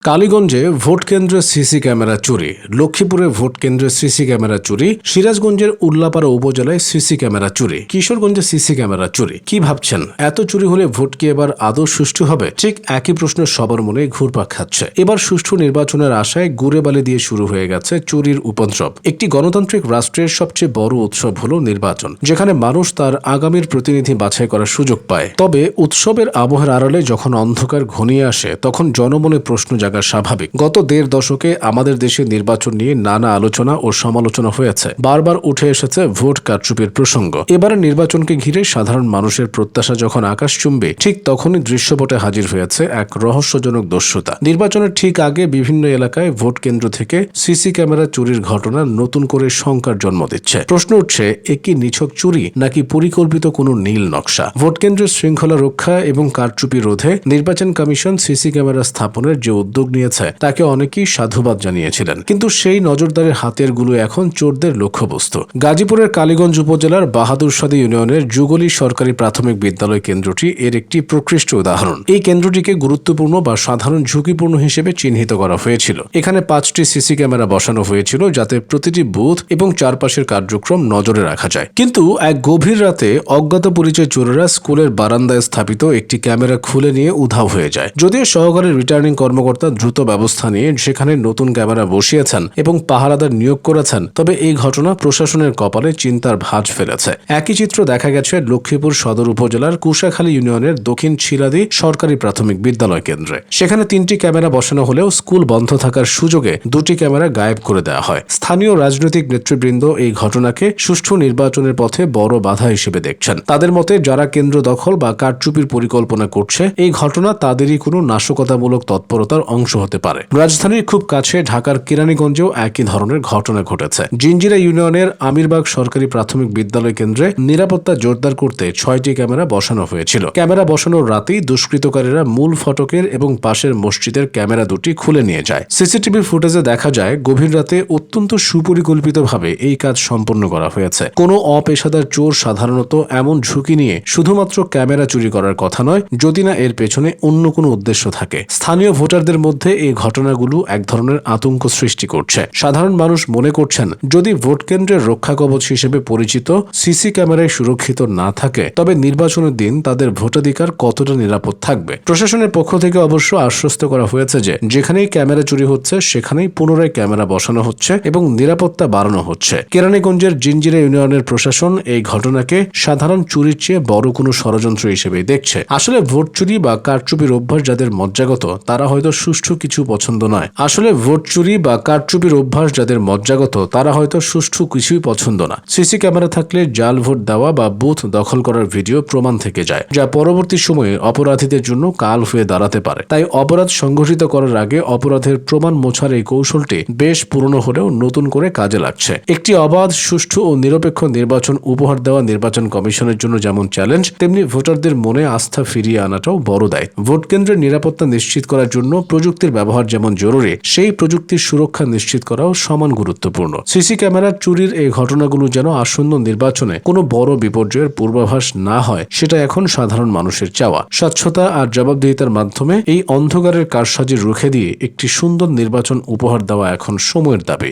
কালীগঞ্জে vote কেন্দ্রে CC camera চুরি, লক্ষ্মীপুরে ভোট কেন্দ্রে সিসি ক্যামেরা চুরি, সিরাজগঞ্জের উল্লাপাড়া উপজেলায় সিসি ক্যামেরা চুরি, কিশোরগঞ্জে সিসি ক্যামেরা চুরি। কি ভাবছেন, এত চুরি হলে ভোট কি এবার আদৌ সুষ্ঠু হবে? ঠিক একই প্রশ্ন সবার মনে ঘুরপাক খাচ্ছে। এবার সুষ্ঠু নির্বাচনের আশায় গুড়ে বালি দিয়ে শুরু হয়ে গেছে চুরির উপদ্রব। একটি গণতান্ত্রিক রাষ্ট্রের সবচেয়ে বড় উৎসব হলো নির্বাচন, যেখানে মানুষ তার আগামীর প্রতিনিধি বাছাই করার সুযোগ পায়। তবে উৎসবের আবহের আড়ালে যখন অন্ধকার ঘনিয়ে আসে, তখন জনমনে প্রশ্ন স্বাভাবিক। গত দেড় দশকে আমাদের দেশে নির্বাচন নিয়ে নানা আলোচনা ও সমালোচনা হয়েছে। বারবার উঠে এসেছে ভোট কারচুপির প্রসঙ্গ। এবারে নির্বাচনকে ঘিরে সাধারণ মানুষের প্রত্যাশা যখন আকাশচুম্বী, ঠিক তখনই দৃশ্যপটে হাজির হয়েছে এক রহস্যজনক দস্যুতা। নির্বাচনের ঠিক আগে বিভিন্ন এলাকায় ভোট কেন্দ্র থেকে সিসি ক্যামেরা চুরির ঘটনা নতুন করে শঙ্কার জন্ম দিচ্ছে। প্রশ্ন উঠছে, এ কি নিছক চুরি নাকি পরিকল্পিত কোনো নীল নকশা? ভোট কেন্দ্রের শৃঙ্খলা রক্ষা এবং কারচুপি রোধে নির্বাচন কমিশন সিসি ক্যামেরা স্থাপনের যে উদ্যোগ নিয়েছে তাকে অনেকেই সাধুবাদ জানিয়েছিলেন, কিন্তু সেই নজরদারের হাতের গুলো এখন চোরদের লক্ষ্যবস্তু। গাজীপুরের কালীগঞ্জ উপজেলার বাহাদুরসাদী ইউনিয়নের যুগলী সরকারি প্রাথমিক বিদ্যালয় কেন্দ্রটি এর একটি প্রকৃষ্ট উদাহরণ। এই কেন্দ্রটিকে গুরুত্বপূর্ণ বা সাধারণ ঝুঁকিপূর্ণ হিসেবে চিহ্নিত করা হয়েছিল। এখানে 5টি সিসি ক্যামেরা বসানো হয়েছিল, যাতে প্রতিটি বুথ এবং চারপাশের কার্যক্রম নজরে রাখা যায়। কিন্তু এক গভীর রাতে অজ্ঞাত পরিচয় চোরেরা স্কুলের বারান্দায় স্থাপিত একটি ক্যামেরা খুলে নিয়ে উধাও হয়ে যায়। যদিও সহকারী রিটার্নিং কর্মকর্তা দ্রুত ব্যবস্থা নিয়ে সেখানে নতুন ক্যামেরা বসিয়েছেন এবং পাহারাদার নিয়োগ করেছেন, তবে এই ঘটনা প্রশাসনের কপালে চিন্তার ভাঁজ ফেলেছে। একই চিত্র দেখা গেছে লক্ষ্মীপুর সদর উপজেলার কুশাখালী ইউনিয়নের দক্ষিণ ছিলাদি সরকারি প্রাথমিক বিদ্যালয় কেন্দ্রে। সেখানে 3টি ক্যামেরা বসানো হলেও স্কুল বন্ধ থাকার সুযোগে 2টি ক্যামেরা গায়েব করে দেওয়া হয়। স্থানীয় রাজনৈতিক নেতৃবৃন্দ এই ঘটনাকে সুষ্ঠু নির্বাচনের পথে বড় বাধা হিসেবে দেখছেন। তাদের মতে, যারা কেন্দ্র দখল বা কারচুপির পরিকল্পনা করছে, এই ঘটনা তাদেরই কোনো নাশকতামূলক তৎপরতার অংশ হতে পারে। রাজধানীর খুব কাছে ঢাকার কেরানীগঞ্জেও একই ধরনের ঘটনা ঘটেছে। জিঞ্জিরা ইউনিয়নের আমিরবাগ সরকারি প্রাথমিক বিদ্যালয় কেন্দ্রে নিরাপত্তা জোরদার করতে 6টি ক্যামেরা বসানো হয়েছিল। ক্যামেরা বসানোর রাতেই দুষ্কৃতকারীরা মূল ফটকের এবং পাশের মসজিদের ক্যামেরা দুটি খুলে নিয়ে যায়। সিসিটিভি ফুটেজে দেখা যায়, গভীর রাতে অত্যন্ত সুপরিকল্পিতভাবে এই কাজ সম্পন্ন করা হয়েছে। কোনো অপেশাদার চোর সাধারণত এমন ঝুঁকি নিয়ে শুধুমাত্র ক্যামেরা চুরি করার কথা নয়, যদি না এর পেছনে অন্য কোনো উদ্দেশ্য থাকে। স্থানীয় ভোটারদের মধ্যে এই ঘটনাগুলো এক ধরনের আতঙ্ক সৃষ্টি করছে। সাধারণ মানুষ মনে করছেন, যদি ভোট কেন্দ্রের রক্ষা কবচ হিসেবে পরিচিত সিসি ক্যামেরায় সুরক্ষিত না থাকে, তবে নির্বাচনের দিন তাদের ভোটাধিকার কতটা নিরাপদ থাকবে? প্রশাসনের পক্ষ থেকে অবশ্য আশ্বস্ত করা হয়েছে যে, যেখানেই ক্যামেরা চুরি হচ্ছে সেখানেই পুনরায় ক্যামেরা বসানো হচ্ছে এবং নিরাপত্তা বাড়ানো হচ্ছে। কেরানীগঞ্জের জিঞ্জিরা ইউনিয়নের প্রশাসন এই ঘটনাকে সাধারণ চুরির চেয়ে বড় কোনো ষড়যন্ত্র হিসেবে দেখছে। আসলে ভোট চুরি বা কারচুপির অভ্যাস যাদের মজ্জাগত, তারা হয়তো সুষ্ঠু কিছু পছন্দ নয়। আসলে ভোট চুরি বা কারচুপির অভ্যাস যাদের মজ্জাগত, তারা হয়তো সুষ্ঠু কিছুই পছন্দ না। সিসি ক্যামেরা থাকলে জাল ভোট দেওয়া বা বুথ দখল করার ভিডিও প্রমাণ থেকে যায়, যা পরবর্তী সময়ে অপরাধীদের জন্য কাল হয়ে দাঁড়াতে পারে। তাই অপরাধ সংঘটিত করার আগে অপরাধের প্রমাণ মোছার এই কৌশলটি বেশ পুরনো হলেও নতুন করে কাজে লাগছে। একটি অবাধ, সুষ্ঠু ও নিরপেক্ষ নির্বাচন উপহার দেওয়া নির্বাচন কমিশনের জন্য যেমন চ্যালেঞ্জ, তেমনি ভোটারদের মনে আস্থা ফিরিয়ে আনাটাও বড় দায়িত্ব। ভোট কেন্দ্রের নিরাপত্তা নিশ্চিত করার জন্য প্রযুক্তির ব্যবহার যেমন জরুরি, সেই প্রযুক্তির সুরক্ষা নিশ্চিত করাও সমান গুরুত্বপূর্ণ। সিসি ক্যামেরার চুরির এই ঘটনাগুলো যেন আসন্ন নির্বাচনে কোনো বড় বিপর্যয়ের পূর্বাভাস না হয়, সেটা এখন সাধারণ মানুষের চাওয়া। স্বচ্ছতা আর জবাবদিহিতার মাধ্যমে এই অন্ধকারের কারসাজি রুখে দিয়ে একটি সুন্দর নির্বাচন উপহার দেওয়া এখন সময়ের দাবি।